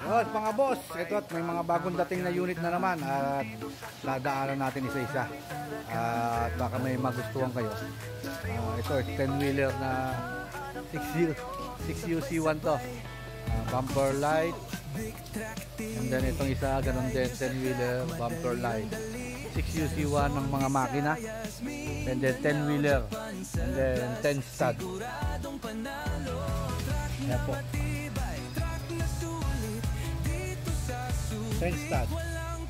Yes, mga boss, ito at may mga bagong dating na unit na naman at dadaanan natin isa-isa at baka may magustuhan kayo. Ito 10-wheeler na 6UC1 to, bumper light, and then itong isa ganun din 10-wheeler bumper light, 6UC1 ng mga makina, and then 10-wheeler, and then 10 stud. Ayan po, 10 stud.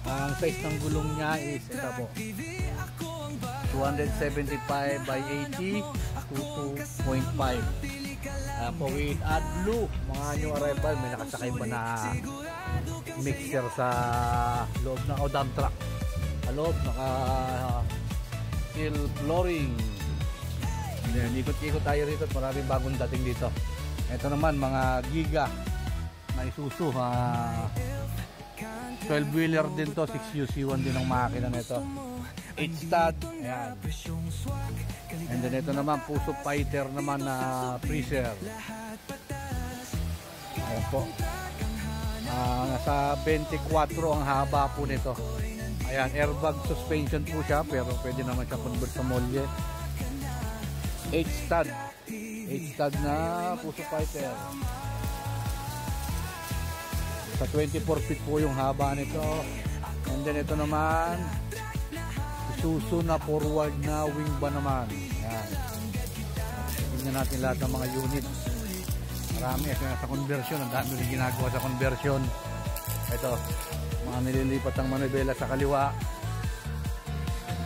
Ang size ng gulong niya is ito po, 275 by 80 to 2.5. Po with AdBlue, mga new arrival, may nakasakay pa na mixer sa loob ng dump truck. Sa loob naka steel flooring. Then ikot-ikot tayo rito, maraming bagong dating dito. Ito naman mga Giga na Isuzu, 12-wheeler din to, 6UC1 din ang makina nito, 8 stud. Ayan. And then ito naman Puso Fighter naman na freezer. Ayan po, nasa 24 ang haba po nito. Ayan, airbag suspension po siya, pero pwede naman siya convert sa molye. 8 stud, 8 stud na Puso Fighter. Sa 24 feet po yung haba nito. And then ito naman Isuzu na forward na wing ba naman. Ayan. Tingnan natin lahat ng mga unit. Marami kasi sa conversion, ang dami rin ginagawa sa conversion. Ito, mga nililipat ang manibela sa kaliwa.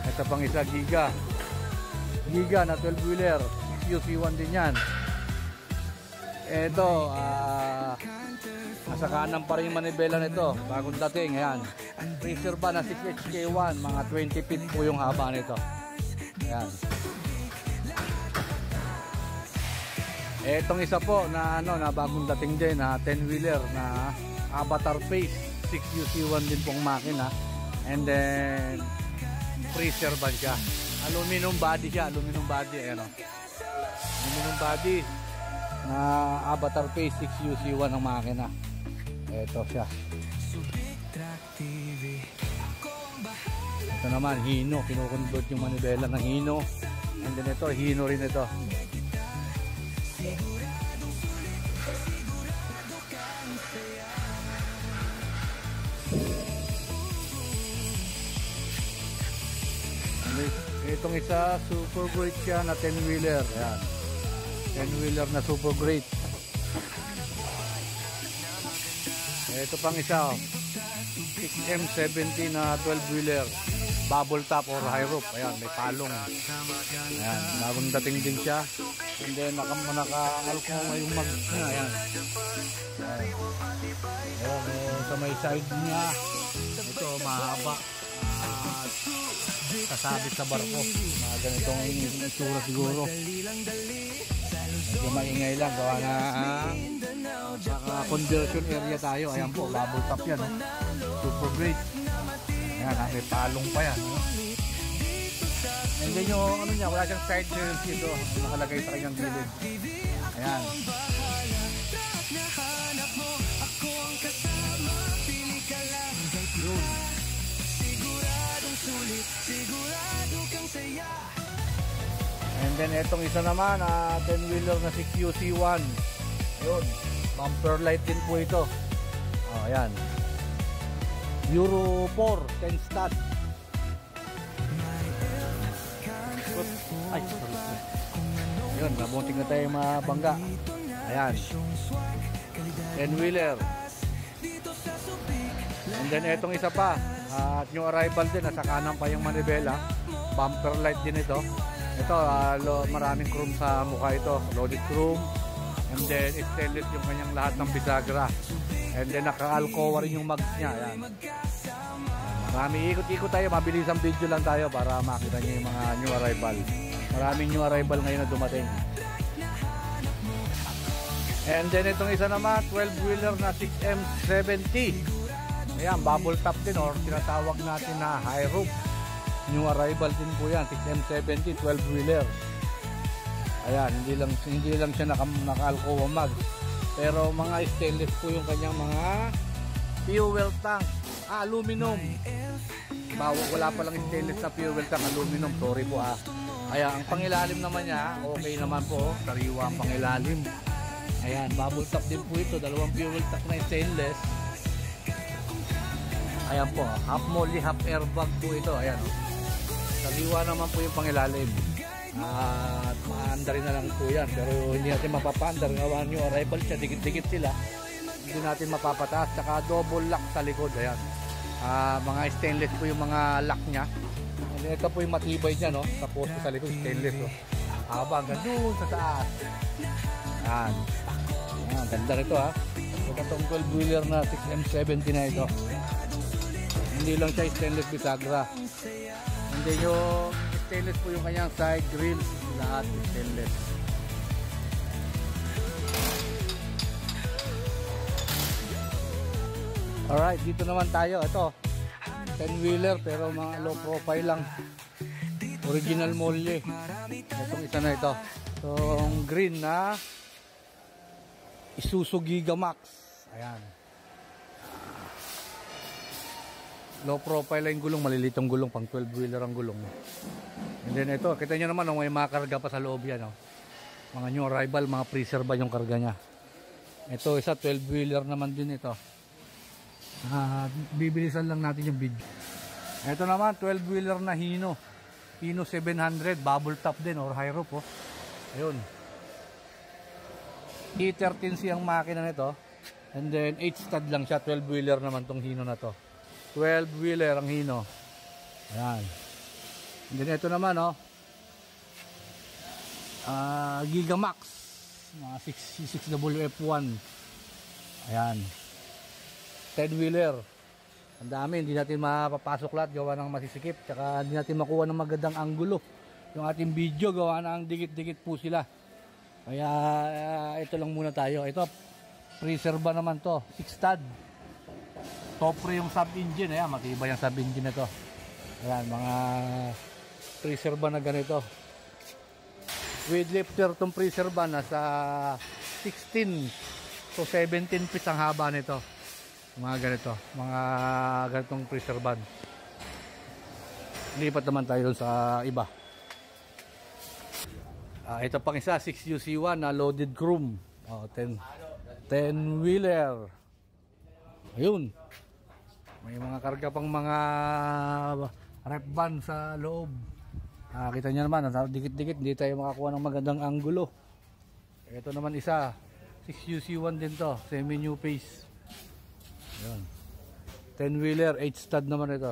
Ito pang isa, Giga na 12-wheeler, UC1 din yan. Ito, nasa kanan pa rin yung manibela nito, bagong dating. Ayan, freezer ba na 6HK1, mga 20 feet po yung haba nito. Ayan. Etong isa po na na bagong dating din, na 10-wheeler na Avatar Face, 6UC1 din pong makina. And then freezer ba siya, aluminum body siya, aluminum body. Ayan, aluminum body na Avatar Face, 6UC1 ang makina. Ito siya. Ito naman Hino, kinukonvert yung manibela ng Hino. And then ito, Hino rin ito. Itong isa, super great siya na 10-wheeler. Ayan, 10-wheeler na super great. Ito pang isa, 6M70 na 12-wheeler, bubble top or high roof. Ayan, may palong. Ayan, bagong dating din siya. And then naka-alcohol yung mag. Ayan. Ayan, sa may side niya, ito mahaba, kasabit sa barko. Mga ganitong itsura siguro. Medyo maingay lang, gawa na conversion area tayo. Ayan po, bubble top yan, super great. Ayan, may palong pa yan. And then yung ano niya, wala siyang side rails dito, nakalagay sa kanyang gilid. Ayan. Yun. And then etong isa naman, 10-wheeler na 6UC1. Yun, bumper light din po ito. Ayan, Euro 4, 10 stud. Ay, yun, mabuting na tayo mabangga. Ayan, 10-wheeler. And then etong isa pa, at yung arrival din, nasa kanan pa yung manibela, bumper light din ito. Ito, maraming chrome sa mukha ito, loaded chrome. And then stainless yung kanyang lahat ng bisagra. And then naka-alcoa rin yung mags niya. Ayan. Marami, ikot-ikot tayo, mabilis ang video lang tayo para makita nyo yung mga new arrival. Maraming new arrival ngayon na dumating. And then itong isa naman, 12-wheeler na 6M70. Ayan, bubble top din, or tinatawag natin na high roof. New arrival din po yan, 6M70, 12-wheeler. Ayan, hindi lang siya naka-alcoa mag. Pero mga stainless po yung kanyang mga fuel tank, aluminum. Wala pa lang stainless na fuel tank, aluminum. Sorry po Kaya ang pangilalim naman niya, okay naman po. Sariwa ang pangilalim. Ayan, bubble top din po ito. Dalawang fuel tank na stainless. Ayan po, half molly, half airbag po ito. Ayan. Sariwa naman po yung pangilalim. At maandar na lang po yan, pero hindi natin mapapaandar. Gawa nyo arrival siya, dikit-dikit sila, hindi natin mapapataas. Saka double lock sa likod. Ayan, mga stainless po yung mga lock nya. And ito po yung matibay nya, no? Sa poste sa likod, stainless, no? Hanggang doon sa taas. Ayan, ganda nito ito itong 12-wheeler na 6M70 na ito. Hindi lang siya stainless bisagra, hindi nyo stainless po yung kanyang side grill, lahat stainless. Alright, dito naman tayo. Ito 10-wheeler pero mga low profile lang, original molly. Itong isa na ito, itong green na Isuzu Gigamax. Ayan, low profile lang yung gulong, malilitong gulong, pang 12-wheeler ang gulong. And then ito, kita nyo naman, may mga karga pa sa loob yan, mga new arrival, mga freezer ba yung karga nya. Ito isa 12-wheeler naman din ito. Bibilisan lang natin yung video. Ito naman 12-wheeler na Hino 700, bubble top din or high roof. Ayun, E13C ang makina nito. And then 8 stud lang siya, 12-wheeler naman tong Hino na to. 12-wheeler ang Hino. Ayan. And then ito naman Gigamax, mga 6WF1. Ayan, 10-wheeler. Ang dami, hindi natin mapapasok lahat, gawa ng masisikip. Tsaka hindi natin makuha ng magandang anggulo yung ating video, gawa ng dikit-dikit po sila. Kaya ito lang muna tayo. Ito freezer ba naman to, 6 stud. Topre yung sub-engine. Ayan, matibay yung sub-engine na to. Ayan, mga freezer ba na ganito. With lifter tong freezer ba, nasa 16 to 17 feet ang haba nito. Mga ganito, mga ganitong freezer ban. Lipat naman tayo sa iba. Ito pang isa, 6UC1 na loaded chrome. 10-wheeler. Ayun, may mga karga pang mga rep van sa loob. Kita nyo naman, dikit-dikit, hindi tayo makakuha ng magandang anggulo. Ito naman isa, 6UC1 din to, semi new face. Ayun, 10-wheeler, 8 stud naman ito.